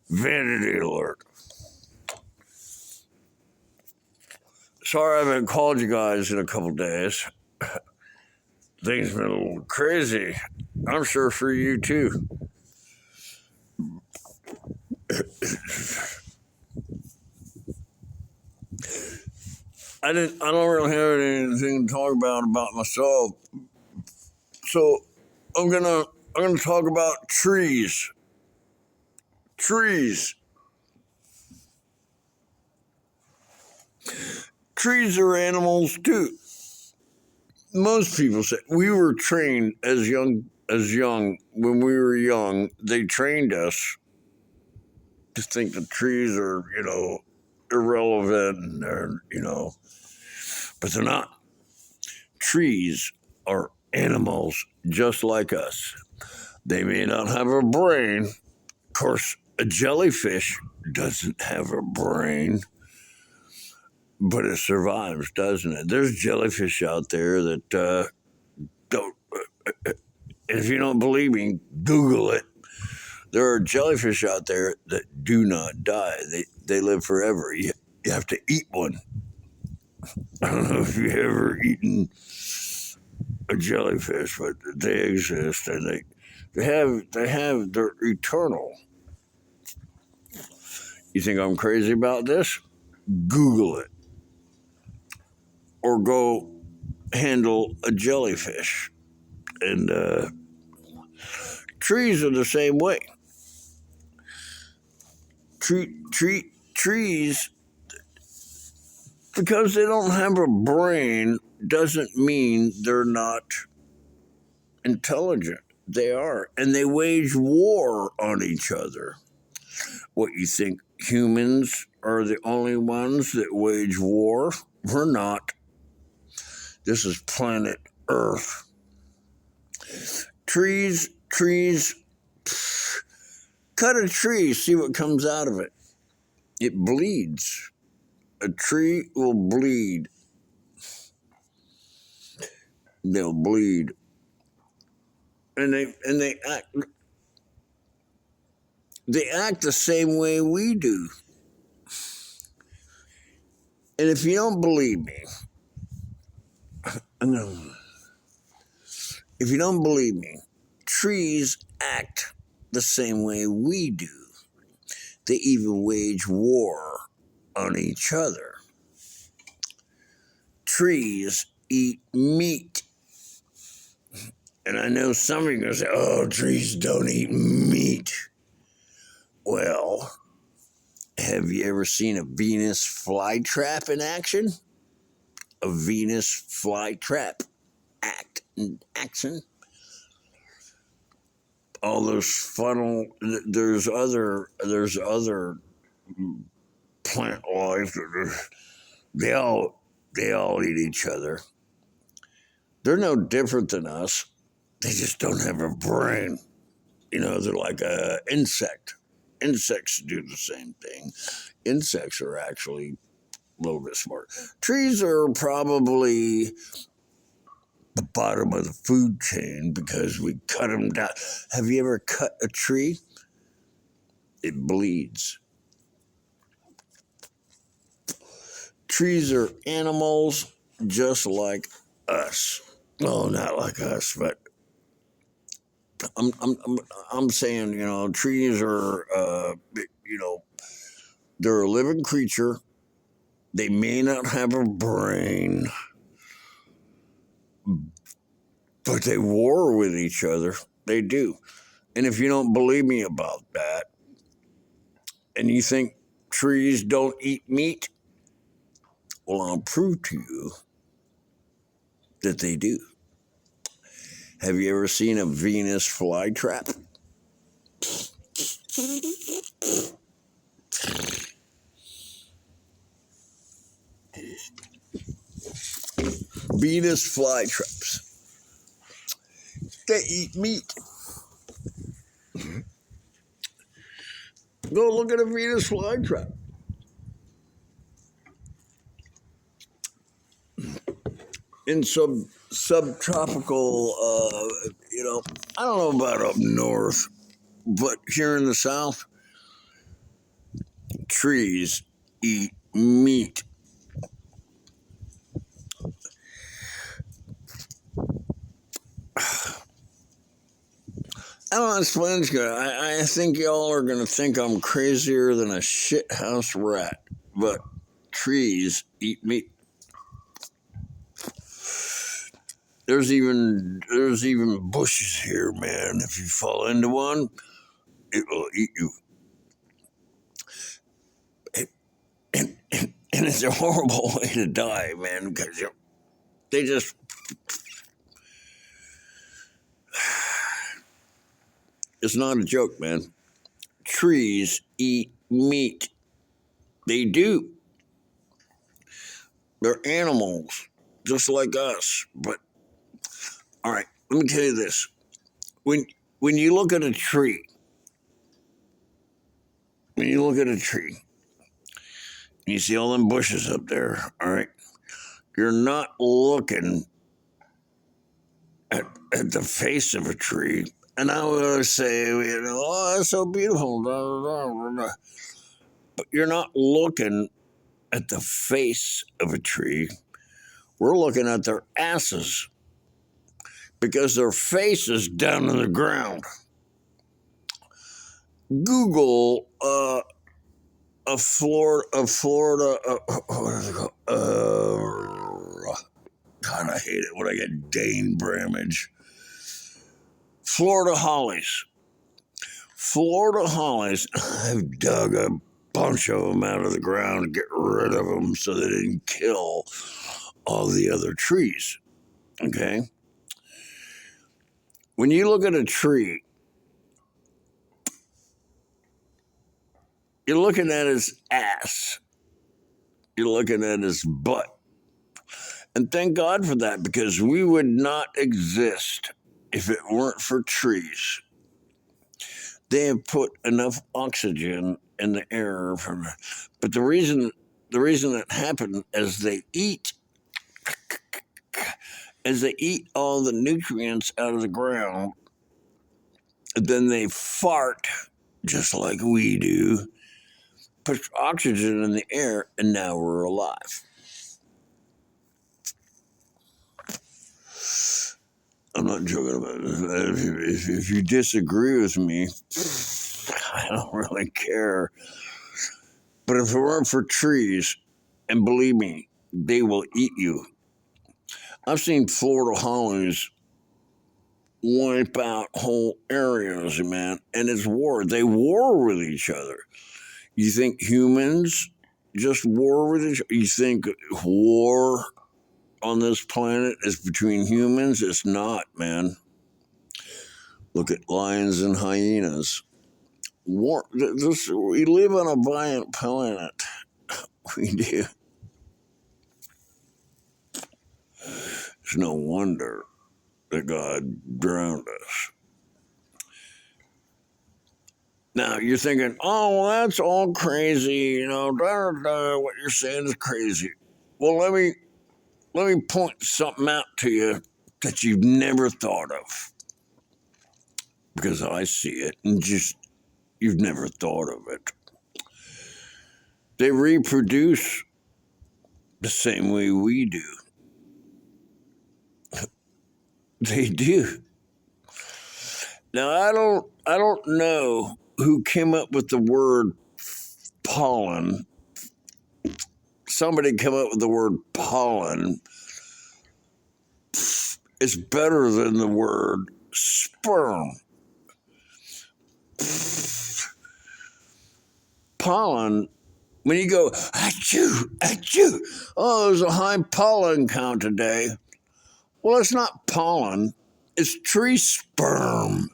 Vanity alert. Sorry I haven't called you guys in a couple days. Things been a little crazy. I'm sure for you too. I don't really have anything to talk about myself. So I'm gonna talk about trees. Trees. Trees are animals too. Most people say we were trained as young when we were young. They trained us to think that trees are irrelevant and they're but they're not. Trees are animals just like us. They may not have a brain. Of course, a jellyfish doesn't have a brain, but it survives, doesn't it? There's jellyfish out there that don't. If you don't believe me, Google it. There are jellyfish out there that do not die. They live forever. You have to eat one. I don't know if you've ever eaten a jellyfish, but they exist and they're eternal. You think I'm crazy about this? Google it. Or go handle a jellyfish. And trees are the same way. Trees, because they don't have a brain, doesn't mean they're not intelligent. They are. And they wage war on each other. What, you think humans are the only ones that wage war? We're not. This is planet Earth. Trees, cut a tree, see what comes out of it. It bleeds. A tree will bleed. They'll bleed. And they act the same way we do. And if you don't believe me, if you don't believe me, trees act the same way we do. They even wage war on each other. Trees eat meat. And I know some of you are going to say, oh, trees don't eat meat. Well, have you ever seen a Venus flytrap in action? A Venus flytrap in action? All those funnel, there's other plant life. They all eat each other. They're no different than us. They just don't have a brain. They're like an insect. Insects do the same thing. Insects are actually a little bit smart. Trees are probably the bottom of the food chain because we cut them down. Have you ever cut a tree? It bleeds. Trees are animals just like us. No, not like us, but I'm saying, trees are, they're a living creature. They may not have a brain, but they war with each other. They do. And if you don't believe me about that, and you think trees don't eat meat, well, I'll prove to you that they do. Have you ever seen a Venus flytrap? Venus flytraps. They eat meat. Go look at a Venus flytrap. In subtropical, I don't know about up north, But here in the South, trees eat meat. I don't know, it's fun. I think y'all are going to think I'm crazier than a shithouse rat, but trees eat meat. There's even bushes here, man. If you fall into one, it will eat you. And it's a horrible way to die, man, because they just. It's not a joke, man. Trees eat meat. They do. They're animals, just like us. But, all right, let me tell you this. When you look at a tree, when you look at a tree, and you see all them bushes up there, all right, you're not looking at the face of a tree. And I would say, oh, that's so beautiful. But you're not looking at the face of a tree. We're looking at their asses because their face is down in the ground. Google a Florida. What is it called? God, I hate it when I get Dane Bramage. Florida hollies. Florida hollies. I've dug a bunch of them out of the ground to get rid of them so they didn't kill all the other trees. Okay? When you look at a tree, you're looking at his ass. You're looking at his butt. And thank God for that, because we would not exist if it weren't for trees. They have put enough oxygen in the air but the reason that happened is they eat all the nutrients out of the ground, then they fart just like we do, put oxygen in the air, and now we're alive. I'm not joking about it. If you disagree with me, I don't really care. But if it weren't for trees, and believe me, they will eat you. I've seen Florida hollies wipe out whole areas, man, and it's war. They war with each other. You think humans just war with each other? You think war on this planet is between humans? It's not, man. Look at lions and hyenas. We live on a violent planet. We do. It's no wonder that God drowned us. Now you're thinking, oh, well, that's all crazy, what you're saying is crazy. Well, let me point something out to you that you've never thought of, because I see it and just you've never thought of it. They reproduce the same way we do. They do. Now I don't know who came up with the word pollen. Somebody came up with the word pollen. It's better than the word sperm. Pollen, when you go, achoo, achoo, oh, there's a high pollen count today. Well, it's not pollen, it's tree sperm.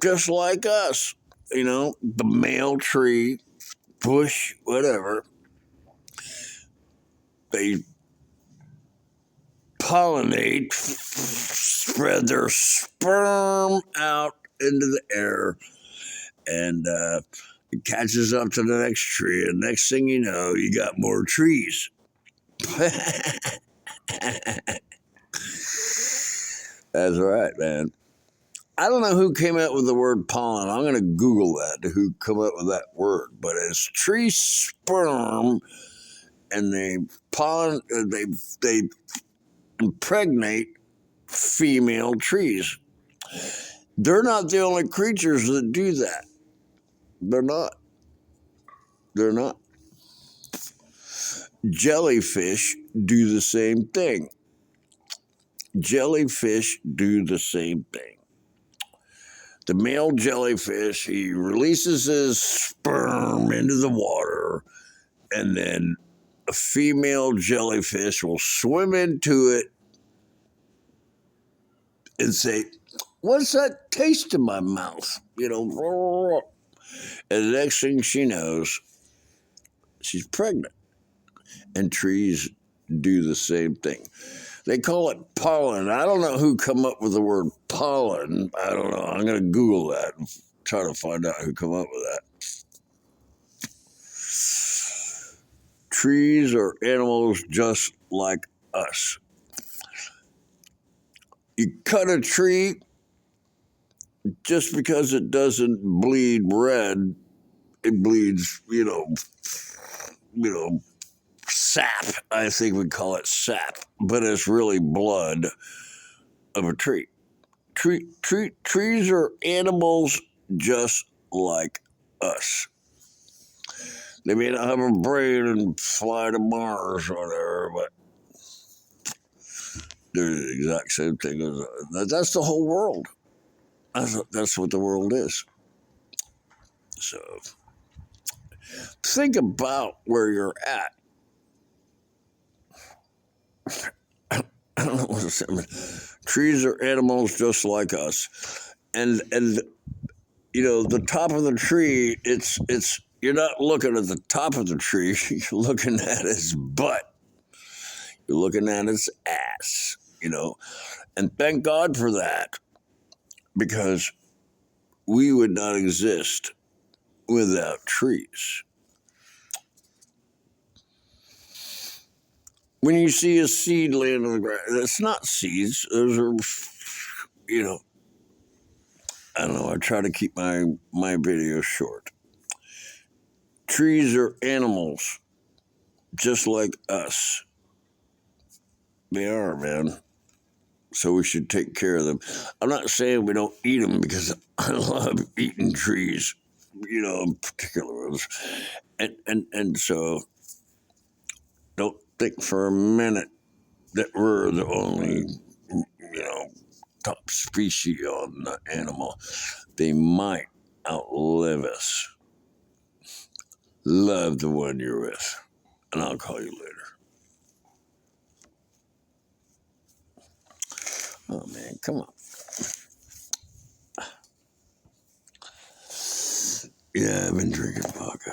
Just like us, the male tree, bush, whatever, they pollinate, spread their sperm out into the air, and it catches up to the next tree, and next thing you know, you got more trees. That's right, man. I don't know who came up with the word pollen. I'm going to Google that, who come up with that word. But it's tree sperm, and they impregnate female trees. They're not the only creatures that do that. They're not. They're not. Jellyfish do the same thing. Jellyfish do the same thing. The male jellyfish, he releases his sperm into the water, and then a female jellyfish will swim into it and say, "What's that taste in my mouth?" You know, and the next thing she knows, she's pregnant. And trees do the same thing. They call it pollen. I don't know who come up with the word pollen. I don't know. I'm going to Google that and try to find out who come up with that. Trees are animals just like us. You cut a tree, just because it doesn't bleed red, it bleeds, sap. I think we call it sap, but it's really blood of a tree. Trees are animals just like us. They may not have a brain and fly to Mars or whatever, but they're the exact same thing as us. That's the whole world. That's what the world is. So think about where you're at. I don't know what to say. Trees are animals just like us, and the top of the tree. It's you're not looking at the top of the tree. You're looking at his butt. You're looking at his ass. And thank God for that, because we would not exist without trees. When you see a seed laying on the ground, it's not seeds. Those are, I don't know. I try to keep my videos short. Trees are animals, just like us. They are, man. So we should take care of them. I'm not saying we don't eat them, because I love eating trees, particular ones. And so don't think for a minute that we're the only, top species on the animal. They might outlive us. Love the one you're with, and I'll call you later. Oh, man, come on. Yeah, I've been drinking vodka.